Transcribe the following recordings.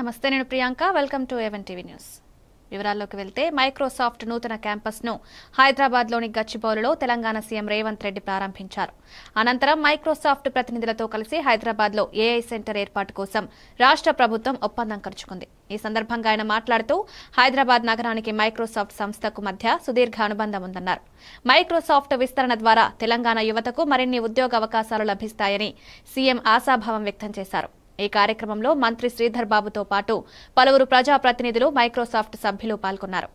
నమస్తే, నేను Priyanka. Welcome to A1 TV news. వివరాల్లోకి వెళ్తే మైక్రోసాఫ్ట్ నూతన క్యాంపస్ను హైదరాబాద్లోని గచ్చిబౌలిలో తెలంగాణ సీఎం రేవంత్ రెడ్డి ప్రారంభించారు. అనంతరం మైక్రోసాఫ్ట్ ప్రతినిధులతో కలిసి హైదరాబాద్లో ఏఐ సెంటర్ ఏర్పాటు కోసం రాష్ట్ర ప్రభుత్వం ఒప్పందం కుదుర్చుకుంది. ఈ సందర్భంగా ఆయన మాట్లాడుతూ హైదరాబాద్ నగరానికి మైక్రోసాఫ్ట్ సంస్థకు మధ్య సుదీర్ఘ అనుబంధం ఉందన్నారు. మైక్రోసాఫ్ట్ విస్తరణ ద్వారా తెలంగాణ యువతకు మరిన్ని ఉద్యోగ అవకాశాలు లభిస్తాయని సీఎం ఆశాభావం వ్యక్తం చేశారు. ఈ కార్యక్రమంలో మంత్రి శ్రీధర్ బాబుతో పాటు పలువురు ప్రజాప్రతినిధులు మైక్రోసాఫ్ట్ సభ్యులు పాల్గొన్నారు.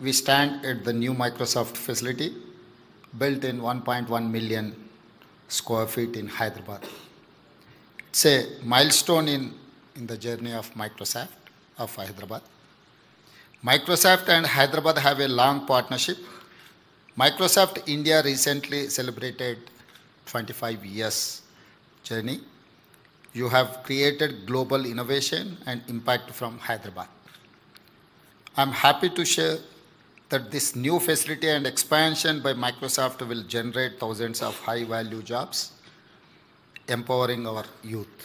We stand at the new Microsoft facility built in 1.1 million square feet in Hyderabad. It's a milestone in the journey of Microsoft of Hyderabad. Microsoft and Hyderabad have a long partnership. Microsoft India recently celebrated 25 years journey. You have created global innovation and impact from Hyderabad. I'm happy to share that this new facility and expansion by Microsoft will generate thousands of high-value jobs, empowering our youth.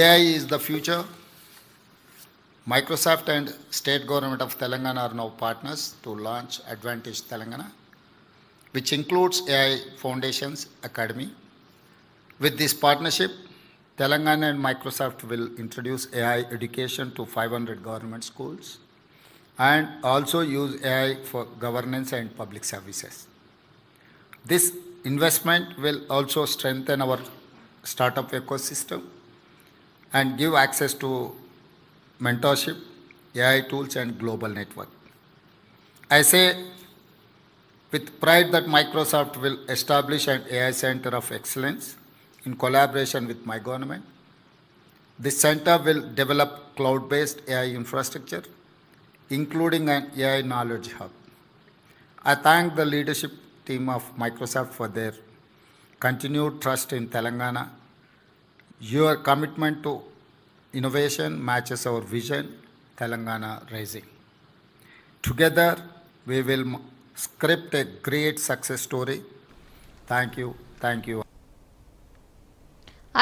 AI is the future. Microsoft and State Government of Telangana are now partners to launch Advantage Telangana, which includes AI Foundations Academy. With this partnership, Telangana and Microsoft will introduce AI education to 500 government schools and also use AI for governance and public services. This investment will also strengthen our startup ecosystem and give access to mentorship, AI tools and global network. I say with pride that Microsoft will establish an AI Center of Excellence in collaboration with my government. This center will develop cloud-based AI infrastructure, including an AI knowledge hub. I thank the leadership team of Microsoft for their continued trust in Telangana. Your commitment to innovation matches our vision, Telangana Rising. Together, we will script a great success story. Thank you. Thank you.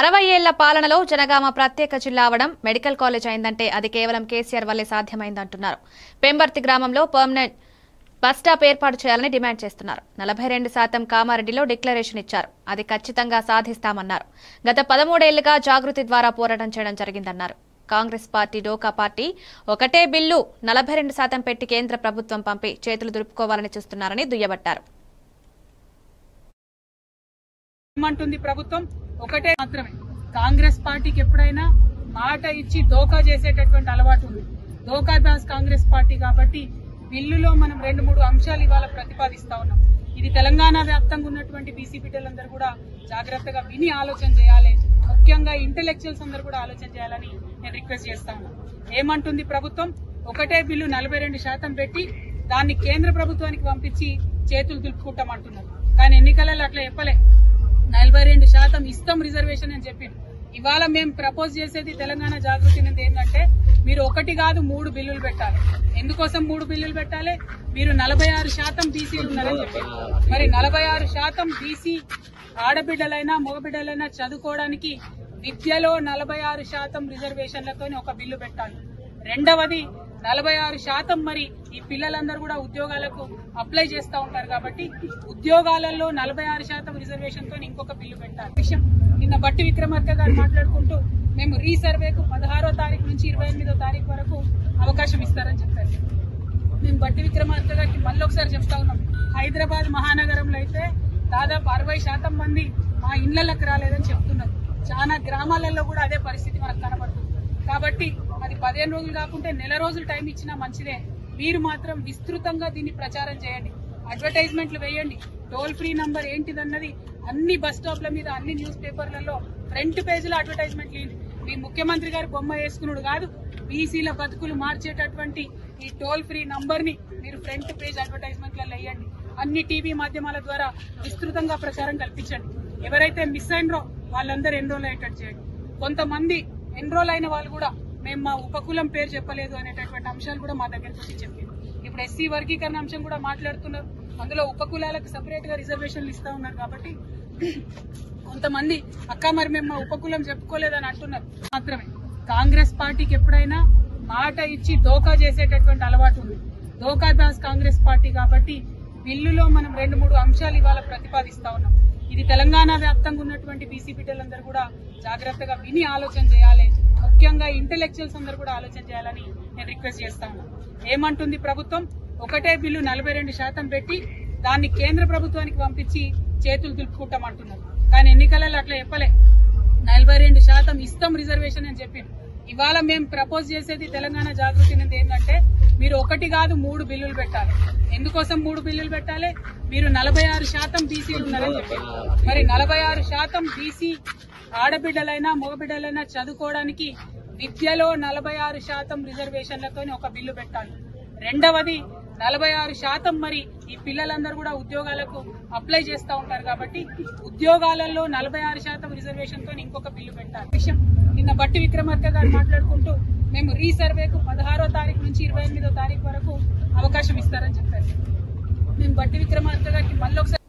60 ఏళ్ల పాలనలో జనగామ ప్రత్యేక జిల్లా అవడం, medical college అయిందంటే అది కేవలం కేసీఆర్ వల్లే సాధ్యమైందంటున్నారు. పెంబర్తి గ్రామంలో పర్మనెంట్ బస్ స్టాప్ ఏర్పాటు చేయాలని డిమాండ్ చేస్తున్నారు. 42% కామారెడ్డిలో డిక్లరేషన్ ఇచ్చారు. అది ఖచ్చితంగా సాధిస్తామన్నారు. గత 13 ఏళ్లుగా జాగృతి ద్వారా పోరాటం చేయడం జరిగిందన్నారు. కాంగ్రెస్ పార్టీ, డోకా పార్టీ ఒకటే బిల్లు 42% పెట్టి కేంద్ర ప్రభుత్వం పంపి చేతులు దులుపుకోవాలని చూస్తున్నారని దుయ్యబట్టారు. ఏమంటుంది ప్రభుత్వం? ఒకటే మాత్రమే. కాంగ్రెస్ పార్టీకి ఎప్పుడైనా మాట ఇచ్చి దోకా చేసేటటువంటి అలవాటు ఉంది. దోకా దాస్ కాంగ్రెస్ పార్టీ కాబట్టి బిల్లులో మనం 2-3 అంశాలు ఇవాళ ప్రతిపాదిస్తా ఉన్నాం. ఇది తెలంగాణ వ్యాప్తంగా ఉన్నటువంటి బీసీ బిడ్డలందరూ కూడా జాగ్రత్తగా విని ఆలోచన చేయాలి. ముఖ్యంగా ఇంటెలెక్చువల్స్ అందరూ కూడా ఆలోచన చేయాలని నేను రిక్వెస్ట్ చేస్తా ఉన్నాను. ఏమంటుంది ప్రభుత్వం? ఒకటే బిల్లు 42% పెట్టి దాన్ని కేంద్ర ప్రభుత్వానికి పంపించి చేతులు దులుపుకుంటామంటున్నారు. కానీ ఎన్నికలలో అట్లా చెప్పలే. 42% ఇస్తాం రిజర్వేషన్ అని చెప్పింది. ఇవాళ మేము ప్రపోజ్ చేసేది తెలంగాణ జాగృతి అనేది ఏంటంటే, మీరు 1 కాదు 3 బిల్లులు పెట్టాలి. ఎందుకోసం 3 బిల్లులు పెట్టాలి? మీరు 46% బీసీలు ఉన్నారని చెప్పారు. మరి 46% బీసీ ఆడబిడ్డలైనా మగబిడ్డలైనా చదువుకోవడానికి విద్యలో 46% రిజర్వేషన్లతో ఒక బిల్లు పెట్టాలి. రెండవది 46% మరి ఈ పిల్లలందరూ కూడా ఉద్యోగాలకు అప్లై చేస్తూ ఉంటారు కాబట్టి ఉద్యోగాలలో 46% రిజర్వేషన్ తో ఇంకొక బిల్లు పెట్టాలి. విషయం నిన్న బట్టి విక్రమార్క గారు మాట్లాడుకుంటూ మేము రీసర్వేకు 16వ తారీఖు నుంచి 28వ తారీఖు వరకు అవకాశం ఇస్తారని చెప్పారు. మేము బట్టి విక్రమార్క గారికి మళ్ళీ ఒకసారి చెప్తా ఉన్నాం. హైదరాబాద్ మహానగరంలో అయితే దాదాపు 60% మంది మా ఇళ్లకు రాలేదని చెప్తున్నారు. చాలా గ్రామాలలో కూడా అదే పరిస్థితి మనకు కనబడుతుంది. కాబట్టి అది 15 రోజులు కాకుంటే నెల రోజులు టైం ఇచ్చినా మంచిదే. మీరు మాత్రం విస్తృతంగా దీన్ని ప్రచారం చేయండి, అడ్వర్టైజ్మెంట్లు వేయండి. టోల్ ఫ్రీ నంబర్ ఏంటిదన్నది అన్ని బస్ స్టాప్ల మీద, అన్ని న్యూస్ పేపర్లలో ఫ్రంట్ పేజీలో అడ్వర్టైజ్మెంట్లు వేయండి. మీ ముఖ్యమంత్రి గారు బొమ్మ వేసుకున్నాడు కాదు, బీసీల బతుకులు మార్చేటటువంటి ఈ టోల్ ఫ్రీ నంబర్ ని మీరు ఫ్రంట్ పేజ్ అడ్వర్టైజ్మెంట్లలో వేయండి. అన్ని టీవీ మాధ్యమాల ద్వారా విస్తృతంగా ప్రచారం కల్పించండి. ఎవరైతే మిస్ అయినరో వాళ్ళందరూ ఎన్రోల్ అయ్యేటట్టు చేయండి. కొంతమంది ఎన్రోల్ అయిన వాళ్ళు కూడా మేము మా ఉపకులం పేరు చెప్పలేదు అనేటటువంటి అంశాలు కూడా మా దగ్గరకు వచ్చి చెప్పింది. ఇప్పుడు ఎస్సీ వర్గీకరణ అంశం కూడా మాట్లాడుతున్నారు. అందులో ఉపకులాలకు సపరేట్ గా రిజర్వేషన్లు ఇస్తా ఉన్నారు కాబట్టి కొంతమంది అక్క మరి మేము ఉపకులం చెప్పుకోలేదని అంటున్నారు. మాత్రమే కాంగ్రెస్ పార్టీకి ఎప్పుడైనా మాట ఇచ్చి దోకా చేసేటటువంటి అలవాటు ఉంది. దోకాదాస్ కాంగ్రెస్ పార్టీ కాబట్టి బిల్లులో మనం 2-3 అంశాలు ఇవాళ ప్రతిపాదిస్తా ఉన్నాం. ఇది తెలంగాణ వ్యాప్తంగా ఉన్నటువంటి బీసీ బిడ్డలందరూ కూడా జాగ్రత్తగా విని ఆలోచన చేయాలి. ముఖ్యంగా ఇంటెలెక్చువల్స్ అందరూ కూడా ఆలోచన చేయాలని నేను రిక్వెస్ట్ చేస్తా ఉన్నాను. ఏమంటుంది ప్రభుత్వం? ఒకటే బిల్లు 42% పెట్టి దాన్ని కేంద్ర ప్రభుత్వానికి పంపించి చేతులు దులుపుకుంటామంటున్నారు. కానీ ఎన్నికలలో అట్లా చెప్పలే. 42% ఇస్తాం రిజర్వేషన్ అని చెప్పింది. ఇవాళ మేము ప్రపోజ్ చేసేది తెలంగాణ జాగృతి నుండి ఏంటంటే మీరు 1 కాదు 3 బిల్లులు పెట్టాలి. ఎందుకోసం 3 బిల్లులు పెట్టాలి? మీరు 46% బీసీలు ఉన్నారని చెప్పారు. మరి 46% బీసీ ఆడబిడ్డలైనా మగబిడ్డలైనా చదువుకోవడానికి విద్యలో 46% రిజర్వేషన్లతో ఒక బిల్లు పెట్టాలి. రెండవది 46% మరి ఈ పిల్లలందరూ కూడా ఉద్యోగాలకు అప్లై చేస్తూ ఉంటారు కాబట్టి ఉద్యోగాలలో 46% రిజర్వేషన్ తో ఇంకొక బిల్లు పెట్టాలి. విషయం నిన్న బట్టి విక్రమార్క గారు మాట్లాడుకుంటూ మేము రీసర్వేకు 16వ తారీఖు నుంచి 28వ తారీఖు వరకు అవకాశం ఇస్తారని చెప్పారు. మేము బట్టి విక్రమార్క గారికి మళ్ళీ ఒకసారి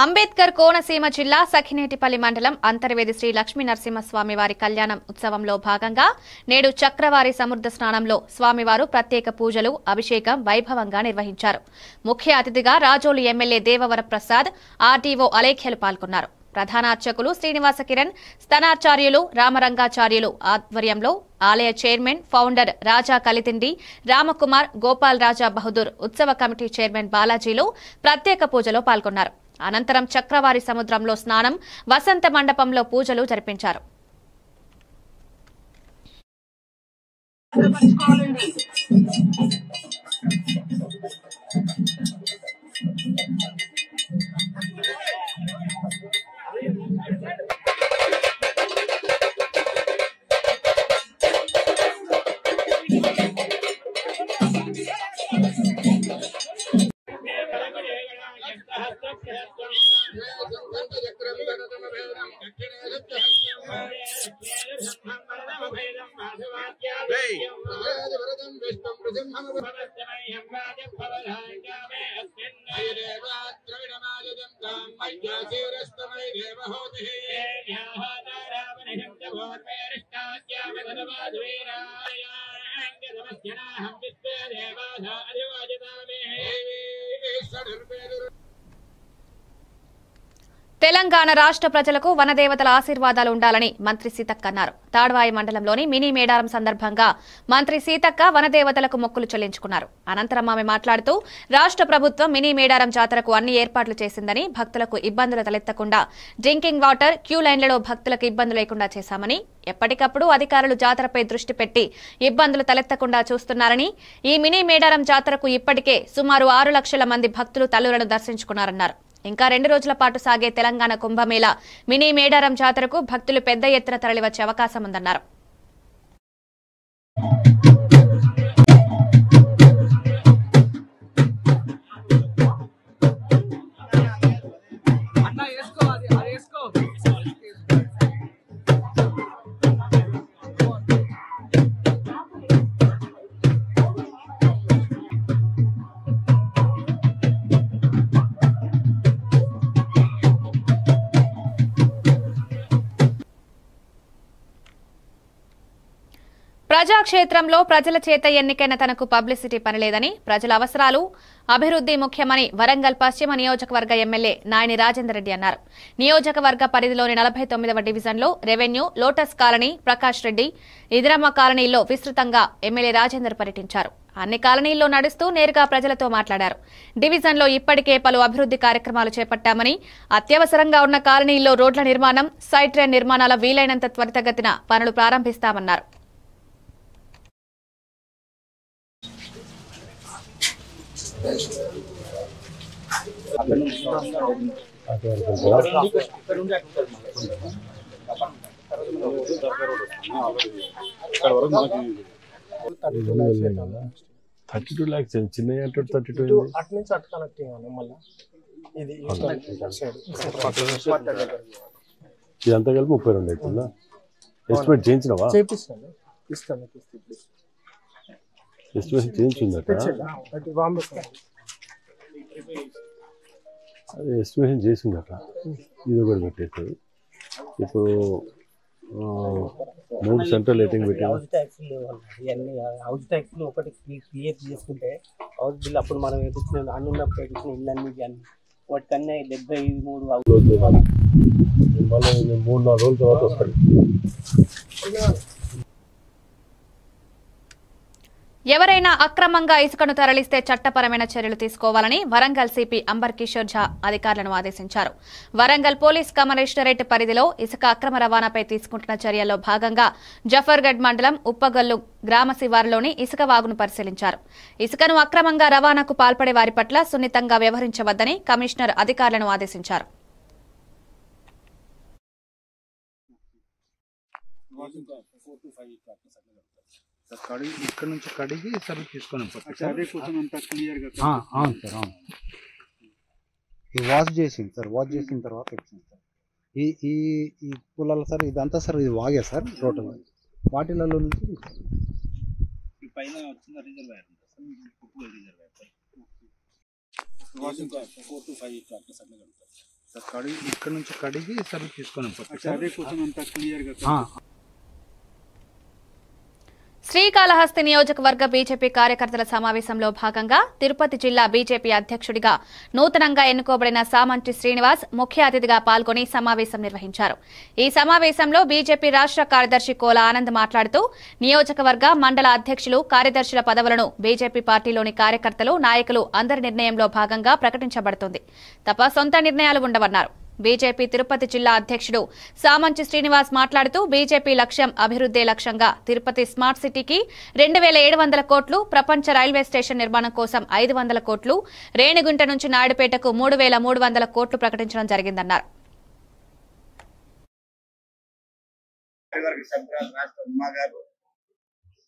అంబేద్కర్ కోనసీమ జిల్లా సఖినేటిపల్లి మండలం అంతర్వేది శ్రీ లక్ష్మీ నరసింహస్వామి వారి కళ్యాణం ఉత్సవంలో భాగంగా నేడు చక్రవారి సముద్ర స్నానంలో స్వామివారు ప్రత్యేక పూజలు అభిషేకం వైభవంగా నిర్వహించారు. ముఖ్య అతిథిగా రాజోలు ఎమ్మెల్యే దేవవర ప్రసాద్, ఆర్డీఓ అలేఖ్యలు పాల్గొన్నారు. ప్రధాన అర్చకులు శ్రీనివాస కిరణ్, స్థనాచార్యులు రామరంగాచార్యులు ఆధ్వర్యంలో ఆలయ చైర్మన్ ఫౌండర్ రాజా కలితిండి, రామకుమార్, గోపాల్ రాజా బహదూర్, ఉత్సవ కమిటీ చైర్మన్ బాలాజీలు ప్రత్యేక పూజలో పాల్గొన్నారు. అనంతరం చక్రవారి సముద్రంలో స్నానం, వసంత మండపంలో పూజలు జరిపించారు. తెలంగాణ రాష్ట్ర ప్రజలకు వనదేవతల ఆశీర్వాదాలు ఉండాలని మంత్రి సీతక్క అన్నారు. తాడ్వాయి మండలంలోని మినీ మేడారం సందర్భంగా మంత్రి సీతక్క వనదేవతలకు మొక్కులు చెల్లించుకున్నారు. అనంతరం ఆమె మాట్లాడుతూ రాష్ట్ర ప్రభుత్వం మినీ మేడారం జాతరకు అన్ని ఏర్పాట్లు చేసిందని, భక్తులకు ఇబ్బందులు తలెత్తకుండా డ్రింకింగ్ వాటర్, క్యూ లైన్లలో భక్తులకు ఇబ్బందులు లేకుండా చేశామని, ఎప్పటికప్పుడు అధికారులు జాతరపై దృష్టి పెట్టి ఇబ్బందులు తలెత్తకుండా చూస్తున్నారని, ఈ మినీ మేడారం జాతరకు ఇప్పటికే సుమారు 6 లక్షల మంది భక్తులు తల్లులను దర్శించుకున్నారన్నారు. ఇంకా 2 రోజుల పాటు సాగే తెలంగాణ కుంభమేళా మినీ మేడారం జాతరకు భక్తులు పెద్ద ఎత్తున తరలివచ్చే అవకాశం ఉందన్నారు. ప్రజాక్షేత్రంలో ప్రజల చేత ఎన్నికైన తనకు పబ్లిసిటీ పనిలేదని, ప్రజల అవసరాలు, అభివృద్ధి ముఖ్యమని వరంగల్ పశ్చిమ నియోజకవర్గ ఎమ్మెల్యే నాయని రాజేందర్ రెడ్డి అన్నారు. నియోజకవర్గ పరిధిలోని 49వ డివిజన్లో revenue, lotus colony, Prakash Reddy, ఇదిరమ్మ కాలనీల్లో విస్తృతంగా ఎమ్మెల్యే రాజేందర్ పర్యటించారు. అన్ని కాలనీల్లో నడుస్తూ నేరుగా ప్రజలతో మాట్లాడారు. డివిజన్లో ఇప్పటికే పలు అభివృద్ధి కార్యక్రమాలు చేపట్టామని, అత్యవసరంగా ఉన్న కాలనీల్లో రోడ్ల నిర్మాణం, సైడ్ ట్రైన్ నిర్మాణాల వీలైనంత త్వరితగతిన పనులు ప్రారంభిస్తామన్నారు. $32 lakhs చిన్న 32 అటు నుంచి అటు కనెక్టింగ్ అని మళ్ళీ ఇది ఇదంతా కలిపి 32 అవుతుందా? ఎస్టిమేట్ చేయించినవా? చేపిస్తాను, ఇస్తాను. ఎస్టిమేషన్ చేయించిందట. అది ఎస్టిమేషన్ చేసిందట, ఇది కూడా పెట్టేస్తుంది. ఇప్పుడు 3 సెంట్రల్ లైటింగ్ పెట్టింది. హౌస్ ట్యాక్స్లు ఇవన్నీ హౌస్ ట్యాక్స్లు ఒకటి క్లియర్ చేసుకుంటే హౌస్ బిల్ అప్పుడు మనం వేయించిన అన్నున్నప్పుడు వేయించిన ఇల్లు అన్ని కానీ వాటికన్నా 73 మళ్ళీ 3-4 రోజుల తర్వాత వస్తుంది. ఎవరైనా అక్రమంగా ఇసుకను తరలిస్తే చట్టపరమైన చర్యలు తీసుకోవాలని వరంగల్ సిపి అంబర్ కిషోర్ ఝా అధికారులను ఆదేశించారు. వరంగల్ పోలీస్ కమిషనరేట్ పరిధిలో ఇసుక అక్రమ రవాణాపై తీసుకుంటున్న చర్యల్లో భాగంగా జఫర్గఢ్ మండలం ఉప్పగల్లు గ్రామ శివారులోని ఇసుక వాగును పరిశీలించారు. ఇసుకను అక్రమంగా రవాణాకు పాల్పడే వారి పట్ల సున్నితంగా వ్యవహరించవద్దని కమిషనర్ అధికారులను ఆదేశించారు. ఇక్కడ నుంచి కడిగి సర్వీస్ తీసుకొని వాష్ చేసింది సార్. వాష్ చేసిన తర్వాత వచ్చింది సార్. ఈ ఈ ఈ పొలాలు సార్ ఇదంతా సార్ ఇది వాగే సార్ టోటల్ వాటిలలో నుంచి పైన వచ్చిన రిజర్వాయర్ సార్ కడిగి ఇక్కడ నుంచి కడిగి సర్వీస్ తీసుకొని శ్రీకాళహస్తి నియోజకవర్గ బీజేపీ కార్యకర్తల సమావేశంలో భాగంగా తిరుపతి జిల్లా బీజేపీ అధ్యక్షుడిగా నూతనంగా ఎన్నుకోబడిన సామంచి శ్రీనివాస్ ముఖ్య అతిథిగా పాల్గొని సమావేశం నిర్వహించారు. ఈ సమావేశంలో బీజేపీ రాష్ట్ర కార్యదర్శి కోల ఆనంద్ మాట్లాడుతూ నియోజకవర్గ మండల అధ్యక్షులు కార్యదర్శుల పదవులను బీజేపీ పార్టీలోని కార్యకర్తలు నాయకులు అందరి నిర్ణయంలో భాగంగా ప్రకటించబడుతుంది తప్ప సొంత నిర్ణయాలు ఉండవన్నారు. బీజేపీ తిరుపతి జిల్లా అధ్యక్షుడు సామంచి శ్రీనివాస్ మాట్లాడుతూ బీజేపీ లక్ష్యం అభివృద్ధే లక్ష్యంగా తిరుపతి స్మార్ట్ సిటీకి 2700 కోట్లు, ప్రపంచ రైల్వే స్టేషన్ నిర్మాణం కోసం 500 కోట్లు, రేణిగుంట నుంచి నాయుడుపేటకు 3300 కోట్లు ప్రకటించడం జరిగిందన్నారు.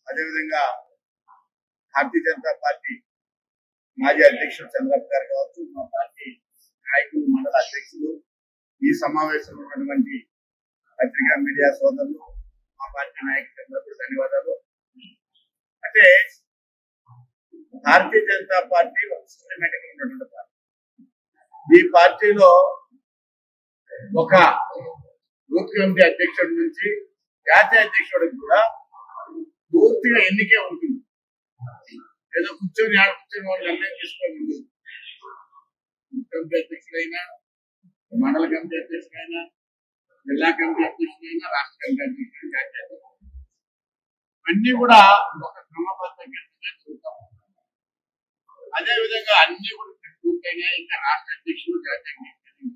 అదేవిధంగా భారతీయ జనతా పార్టీ మాజీ అధ్యక్షుడు చంద్రబాబు గారు కావచ్చు, మా పార్టీ నాయకులు, మండల అధ్యక్షులు, ఈ సమావేశంలో ఉన్నటువంటి పత్రికా మీడియా సోదరులు, మా పార్టీ నాయకులందరూ ధన్యవాదాలు. అంటే భారతీయ జనతా పార్టీ సిస్టమేటిక్ ఉన్నటువంటి పార్టీ. ఈ పార్టీలో ఒక బూత్ కమిటీ అధ్యక్షుడి నుంచి జాతీయ అధ్యక్షుడికి కూడా పూర్తిగా ఎన్నికే ఉంటుంది. ఏదో కూర్చొని వాళ్ళు నిర్ణయం తీసుకొని ఉంటుంది. కమిటీ అధ్యక్షుడైనా, మండల కమిటీ అధ్యక్షుడైనా, జిల్లా కమిటీ అధ్యక్షుడైనా, రాష్ట్ర కమిటీ అధ్యక్షుడు, జాతీయ అధ్యక్షుడు, అన్ని కూడా ఒక క్రమబద్ధంగా చూద్దాం. అదేవిధంగా అన్ని కూడా పూర్తయినా ఇంకా రాష్ట్ర అధ్యక్షులు, జాతీయ అధ్యక్షులు,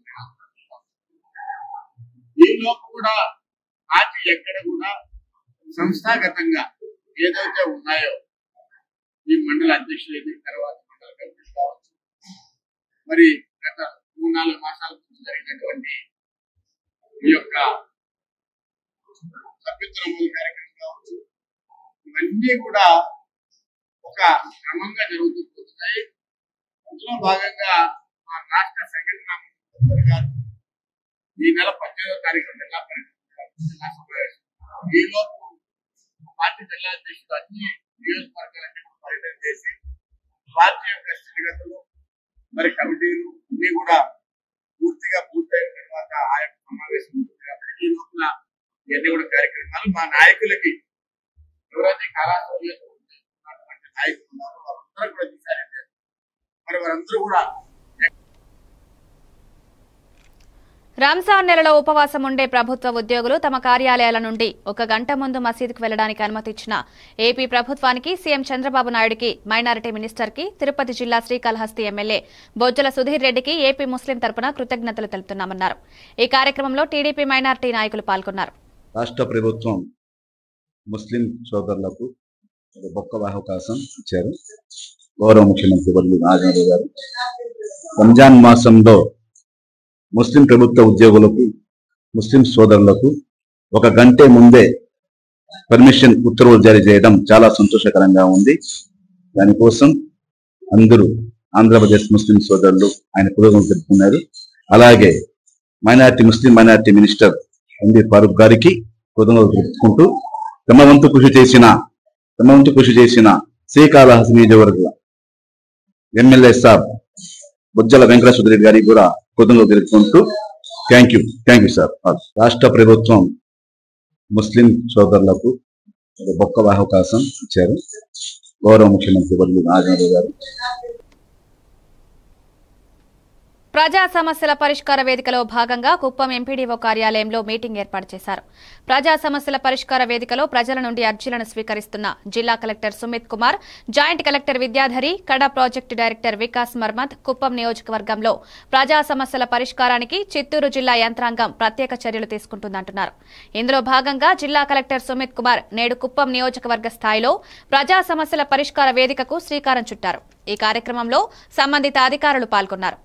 ఈలోపు కూడా పార్టీ ఎక్కడ కూడా సంస్థాగతంగా ఏదైతే ఉన్నాయో ఈ మండల అధ్యక్షులు ఎన్నిక తర్వాత మండల కమిటీలు కావచ్చు, మరి గత 3-4 మాసాల ముందు జరిగినటువంటి ఈ యొక్క సభ్యత్వ నమోదు కార్యక్రమం కావచ్చు, ఇవన్నీ కూడా ఒక క్రమంగా జరుగుతూ పోతున్నాయి. అందులో భాగంగా మా రాష్ట్ర సంఘటన గారు ఈ నెల 18వ తారీఖు జిల్లా సమావేశం. ఈలోపు పార్టీ జిల్లా అధ్యక్షుడు అన్ని నియోజకవర్గాలన్నీ పర్యటన చేసి పార్టీ యొక్క స్థితిగతులు, మరి కమిటీలు అన్ని కూడా పూర్తిగా పూర్తయిన తర్వాత ఆ యొక్క సమావేశం ఉంటుంది. కాబట్టి ఈ లోపల ఇవన్నీ కూడా కార్యక్రమాలు మా నాయకులకి ఎవరైతే కళాశాల చేసుకుంటున్నటువంటి నాయకులు ఉన్నారో వారందరూ కూడా దిశానిర్దేశం. మరి వారందరూ కూడా రంజాన్ నెలలో ఉపవాసం ఉండే ప్రభుత్వ ఉద్యోగులు తమ కార్యాలయాల నుండి 1 గంట ముందు మసీదుకు వెళ్లడానికి అనుమతి ఇచ్చిన ఏపీ ప్రభుత్వానికి సీఎం చంద్రబాబు నాయుడుకి, మైనారిటీ మినిస్టర్కి, తిరుపతి జిల్లా శ్రీకాళహస్తి ఎమ్మెల్యే బొజ్జల సుధీర్ రెడ్డికి ఏపీ ముస్లిం తరపున కృతజ్ఞతలు తెలుపుతున్నామన్నారు. ఈ కార్యక్రమంలో టీడీపీ మైనారిటీ నాయకులు పాల్గొన్నారు. రాష్ట్ర ప్రభుత్వం ముస్లిం సోదరులకు గొప్ప అవకాశం ఇచ్చారు. గౌరవ ముఖ్యమంత్రి వర్యులు నారాయణ గారు రంజాన్ మాసంలో ముస్లిం ప్రభుత్వ ఉద్యోగులకు, ముస్లిం సోదరులకు 1 గంటే ముందే పర్మిషన్ ఉత్తర్వులు జారీ చేయడం చాలా సంతోషకరంగా ఉంది. దానికోసం అందరూ ఆంధ్రప్రదేశ్ ముస్లిం సోదరులు ఆయన కృతజ్ఞతలు తెలుపుకున్నారు. అలాగే ముస్లిం మైనారిటీ మినిస్టర్ ఎంబీ ఫారూక్ గారికి కృతజ్ఞతలు తెలుపుకుంటూ తమ వంతు కృషి చేసిన శ్రీకాళహస్తి నియోజకవర్గ ఎమ్మెల్యే సాబ్ బొజ్జల వెంకటేశ్వర రెడ్డి గారికి కూడా కృతజ్ఞతలు తెలుపుకుంటూ థ్యాంక్ యూ సార్. రాష్ట్ర ప్రభుత్వం ముస్లిం సోదరులకు గొప్ప అవకాశం ఇచ్చారు. గౌరవ ముఖ్యమంత్రి వర్యులు నారాయణ గారు ప్రజా సమస్యల పరిష్కార వేదికలో భాగంగా కుప్పం ఎంపీడీఓ కార్యాలయంలో మీటింగ్ ఏర్పాటు చేశారు. ప్రజా సమస్యల పరిష్కార వేదికలో ప్రజల నుండి అర్జీలను స్వీకరిస్తున్న జిల్లా collector Sumit Kumar, joint collector Vidyadhari, కడా ప్రాజెక్టు డైరెక్టర్ వికాస్ మర్మత్ కుప్పం నియోజకవర్గంలో ప్రజా సమస్యల పరిష్కారానికి చిత్తూరు జిల్లా యంత్రాంగం ప్రత్యేక చర్యలు తీసుకుంటుందంటున్నారు. ఇందులో భాగంగా జిల్లా కలెక్టర్ సుమిత్ కుమార్ నేడు కుప్పం నియోజకవర్గ స్థాయిలో ప్రజా సమస్యల పరిష్కార వేదికకు శ్రీకారం చుట్టారు. ఈ కార్యక్రమంలో సంబంధిత అధికారులు పాల్గొన్నారు.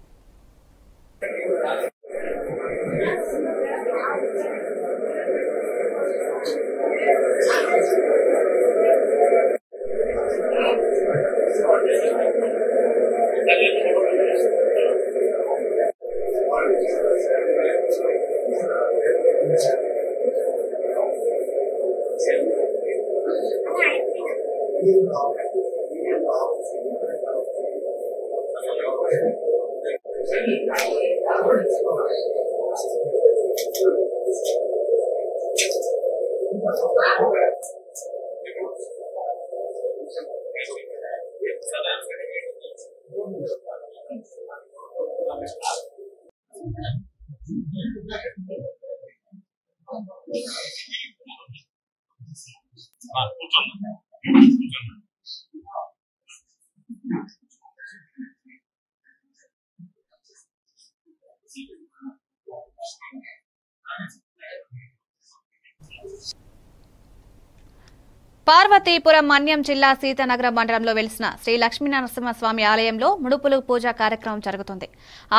పార్వతీపురం మన్యం జిల్లా సీతానగరం మండలంలో వెలిసిన శ్రీ లక్ష్మీనరసింహస్వామి ఆలయంలో ముడుపులు పూజా కార్యక్రమం జరుగుతుంది.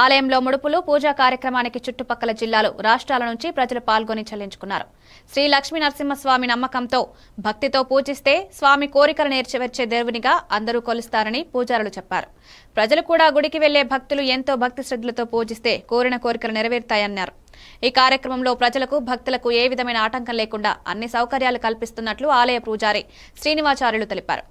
ఆలయంలో ముడుపులు పూజా కార్యక్రమానికి చుట్టుపక్కల జిల్లాలు, రాష్ట్రాల నుంచి ప్రజలు పాల్గొని చెల్లించుకున్నారు. శ్రీ లక్ష్మీనరసింహస్వామి నమ్మకంతో, భక్తితో పూజిస్తే స్వామి కోరికలు నెరవేర్చే దేవునిగా అందరూ కొలుస్తారని పూజారులు చెప్పారు. ప్రజలు కూడా గుడికి వెళ్లే భక్తులు ఎంతో భక్తి శ్రద్ధలతో పూజిస్తే కోరిన కోరికలు నెరవేరుతాయన్నారు. ఈ కార్యక్రమంలో ప్రజలకు, భక్తులకు ఏ విధమైన ఆటంకం లేకుండా అన్ని సౌకర్యాలు కల్పిస్తున్నట్లు ఆలయ పూజారి శ్రీనివాచార్యులు తెలిపారు.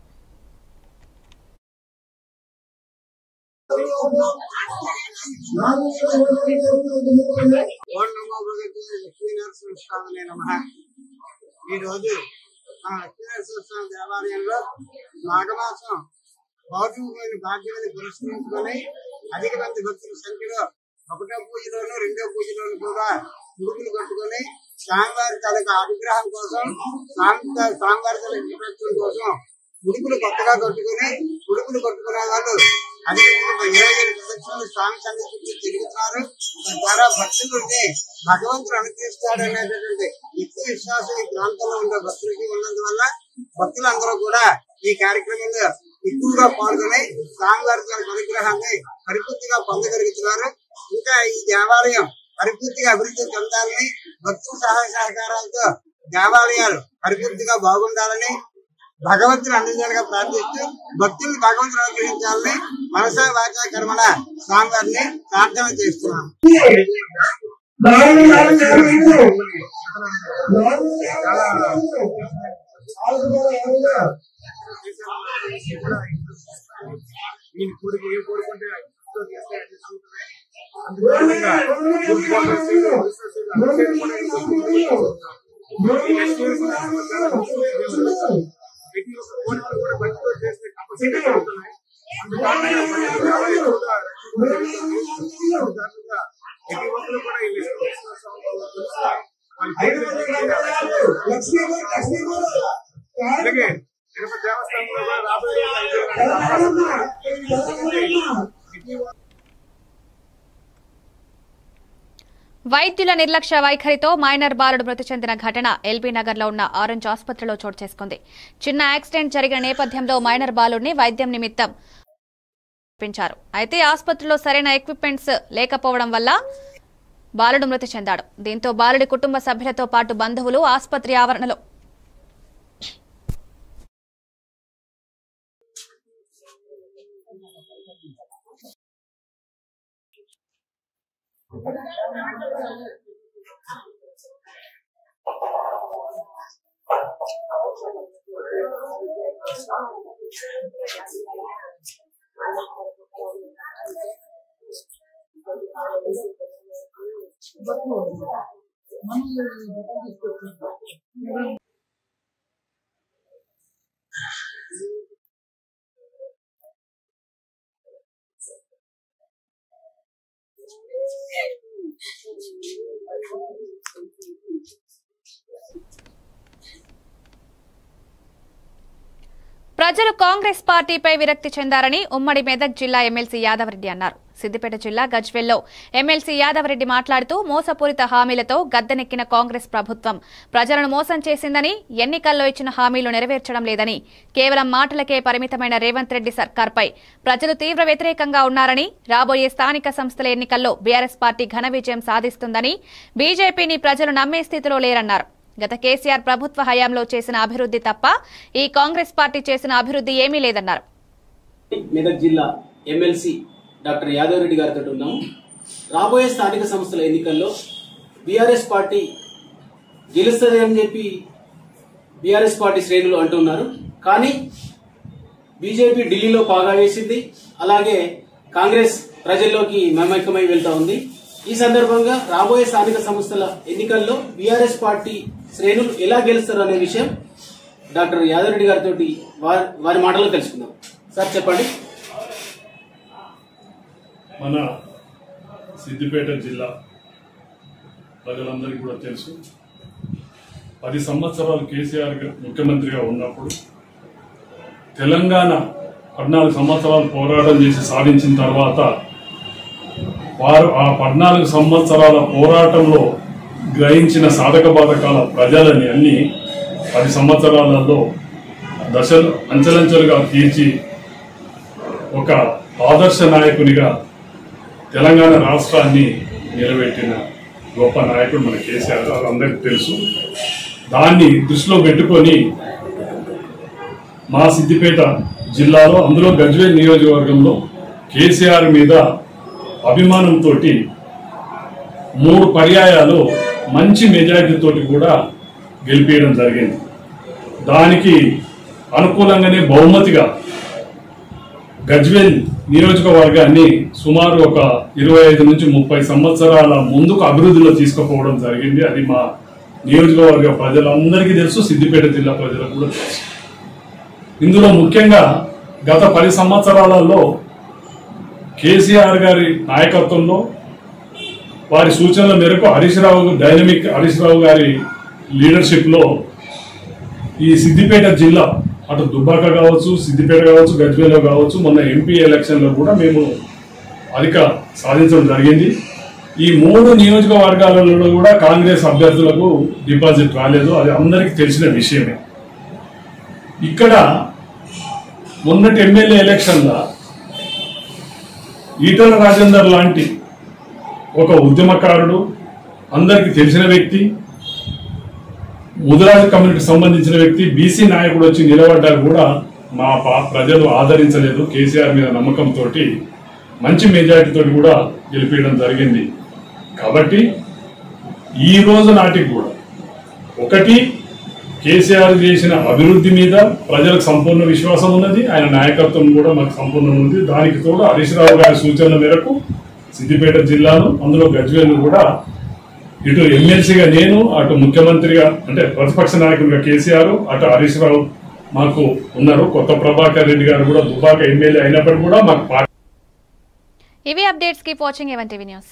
ఈరోజు మన లక్ష్మీనరసింహస్వామి దేవాలయంలో మాఘమాసం పౌర్ణమి భాగ్యాన్ని పురస్కరించుకొని అధిక మంది భక్తుల సంఖ్యలో ఒకటో పూజలోను, రెండో పూజలోను కూడా ముడుపులు కట్టుకొని స్వామివారి తాలూకా అనుగ్రహం కోసం, స్వామివారి తాలూకా ఇంటర్వ్యూ కోసం ముడుపులు కొత్తగా కట్టుకుని, ముడుపులు కట్టుకునే వాళ్ళు అధిక 27 ప్రదక్షిణలు స్వామి సన్నిధికి తిరుగుతున్నారు. తద్వారా భక్తులని భగవంతుడు అనుగ్రహిస్తాడు అనేటటువంటి ఎక్కువ విశ్వాసం ఈ ప్రాంతంలో ఉండే భక్తులకి ఉన్నందువల్ల భక్తులందరూ కూడా ఈ కార్యక్రమంలో ఎక్కువగా పాల్గొని స్వామివారి అనుగ్రహాన్ని పరిపూర్తిగా పొందగలుగుతున్నారు. ఇంకా ఈ దేవాలయం పరిపూర్తిగా అభివృద్ధి చెందాలని, భక్తుల సహాయ సహకారాలతో దేవాలయాలు పరిపూర్తిగా బాగుండాలని భగవంతుని అందించాలిగా ప్రార్థిస్తూ భక్తుల్ని భగవంతుని అనుగ్రహించాలని మనసా వాచా కర్మణ స్వామివారిని ప్రార్థన చేస్తున్నాం. వైద్యుల నిర్లక్ష్య వైఖరితో మైనర్ బాలుడు మృతి చెందిన ఘటన ఎల్బీ నగర్ లో ఉన్న ఆరెంజ్ ఆసుపత్రిలో చోటు చేసుకుంది. చిన్న యాక్సిడెంట్ జరిగిన నేపథ్యంలో మైనర్ బాలుడిని వైద్యం నిమిత్తం పంపించారు. అయితే ఆసుపత్రిలో సరైన ఎక్విప్మెంట్స్ లేకపోవడం వల్ల బాలుడు మృతి చెందాడు. దీంతో బాలుడి కుటుంబ సభ్యులతో పాటు బంధువులు ఆసుపత్రి ఆవరణలో ప్రజలు కాంగ్రెస్ పార్టీపై విరక్తి చెందారని ఉమ్మడి మెదక్ జిల్లా ఎమ్మెల్సీ యాదవరెడ్డి అన్నారు. సిద్దిపేట జిల్లా గజ్వెల్లో ఎమ్మెల్సీ యాదవరెడ్డి మాట్లాడుతూ మోసపూరిత హామీలతో గద్దెనెక్కిన కాంగ్రెస్ ప్రభుత్వం ప్రజలను మోసం చేసిందని, ఎన్నికల్లో ఇచ్చిన హామీలు నెరవేర్చడం లేదని, కేవలం మాటలకే పరిమితమైన రేవంత్ రెడ్డి సర్కార్పై ప్రజలు తీవ్ర వ్యతిరేకంగా ఉన్నారని, రాబోయే స్థానిక సంస్థల ఎన్నికల్లో బీఆర్ఎస్ పార్టీ ఘన విజయం సాధిస్తుందని, బీజేపీని ప్రజలు నమ్మే స్థితిలో లేరన్నారు. గత కేసీఆర్ ప్రభుత్వ హయాంలో చేసిన అభివృద్ధి తప్ప ఈ కాంగ్రెస్ పార్టీ చేసిన అభివృద్ధి ఏమీ లేదన్నారు. మెదక్ జిల్లా ఎమ్మెల్సీ డాక్టర్ యాదవరెడ్డి గారితో ఉన్నాము. రాబోయే స్థానిక సంస్థల ఎన్నికల్లో బీఆర్ఎస్ పార్టీ గెలుస్తుంది అని చెప్పి బీఆర్ఎస్ పార్టీ శ్రేణులు అంటున్నారు. కానీ బీజేపీ ఢిల్లీలో పాగా వేసింది. అలాగే కాంగ్రెస్ ప్రజల్లోకి మమేకమై వెళ్తా ఉంది. ఈ సందర్భంగా రాబోయే స్థానిక సంస్థల ఎన్నికల్లో బీఆర్ఎస్ పార్టీ శ్రేణులు ఎలా గెలుస్తారు అనే విషయం డాక్టర్ యాదవరెడ్డి గారితో వారి మాటల్లో తెలుసుకుందాం. సార్ చెప్పండి. మన సిద్దిపేట జిల్లా ప్రజలందరికీ కూడా తెలుసు, 10 సంవత్సరాలు కేసీఆర్ ముఖ్యమంత్రిగా ఉన్నప్పుడు తెలంగాణ 14 సంవత్సరాలు పోరాటం చేసి సాధించిన తర్వాత వారు ఆ 14 సంవత్సరాల పోరాటంలో గ్రహించిన సాధక బాధకాల ప్రజలని అన్ని 10 సంవత్సరాలలో దశలు అంచెలంచెలుగా తీర్చి ఒక ఆదర్శ నాయకునిగా తెలంగాణ రాష్ట్రాన్ని నిలబెట్టిన గొప్ప నాయకుడు మన కేసీఆర్, అందరికీ తెలుసు. దాన్ని దృష్టిలో పెట్టుకొని మా సిద్దిపేట జిల్లాలో, అందులో గజ్వేల్ నియోజకవర్గంలో కేసీఆర్ మీద అభిమానంతో 3 పర్యాయాలు మంచి మెజారిటీతోటి కూడా గెలిపేయడం జరిగింది. దానికి అనుకూలంగానే బహుమతిగా గజ్వేల్ నియోజకవర్గాన్ని సుమారు ఒక 25 నుంచి 30 సంవత్సరాల ముందుకు అభివృద్ధిలో తీసుకుపోవడం జరిగింది. అది మా నియోజకవర్గ ప్రజలందరికీ తెలుసు, సిద్దిపేట జిల్లా ప్రజలకు కూడా తెలుసు. ఇందులో ముఖ్యంగా గత 10 సంవత్సరాలలో కేసీఆర్ గారి నాయకత్వంలో వారి సూచనల మేరకు డైనమిక్ హరీష్ రావు గారి లీడర్షిప్లో ఈ సిద్దిపేట జిల్లా, అటు దుబ్బాక కావచ్చు, సిద్దిపేట కావచ్చు, గజ్వేల్ కావచ్చు, మొన్న ఎంపీ ఎలక్షన్లో కూడా మేము అధిక సాధించడం జరిగింది. ఈ 3 నియోజకవర్గాలలో కూడా కాంగ్రెస్ అభ్యర్థులకు డిపాజిట్ రాలేదు, అది అందరికీ తెలిసిన విషయమే. ఇక్కడ మొన్నటి ఎమ్మెల్యే ఎలక్షన్లో ఈటల రాజేందర్ లాంటి ఒక ఉద్యమకారుడు, అందరికీ తెలిసిన వ్యక్తి, ముదిరాజు కమ్యూనిటీకి సంబంధించిన వ్యక్తి, బీసీ నాయకుడు వచ్చి నిలబడ్డా కూడా మా ప్రజలు ఆదరించలేదు. కేసీఆర్ మీద నమ్మకంతో మంచి మెజారిటీతో కూడా గెలిపించడం జరిగింది. కాబట్టి ఈ రోజు నాటికి కూడా ఒకటి, కేసీఆర్ చేసిన అభివృద్ధి మీద ప్రజలకు సంపూర్ణ విశ్వాసం ఉన్నది, ఆయన నాయకత్వం కూడా మాకు సంపూర్ణం ఉంది. దానికి తోడు హరీష్ రావు గారి సూచనల మేరకు సిద్దిపేట జిల్లాను, అందులో గజ్వేల్ కూడా ఇటు ఎమ్మెల్సీగా నేను, అటు ముఖ్యమంత్రిగా అంటే ప్రతిపక్ష నాయకుడిగా కేసీఆర్, అటు హరీష్ రావు మాకు ఉన్నారు. కొత్త ప్రభాకర్ రెడ్డి గారు కూడా దుబ్బాక ఎమ్మెల్యే అయినప్పటికీ కూడా మాకు పార్టీ. ఇవి updates. Keep watching A1 TV news.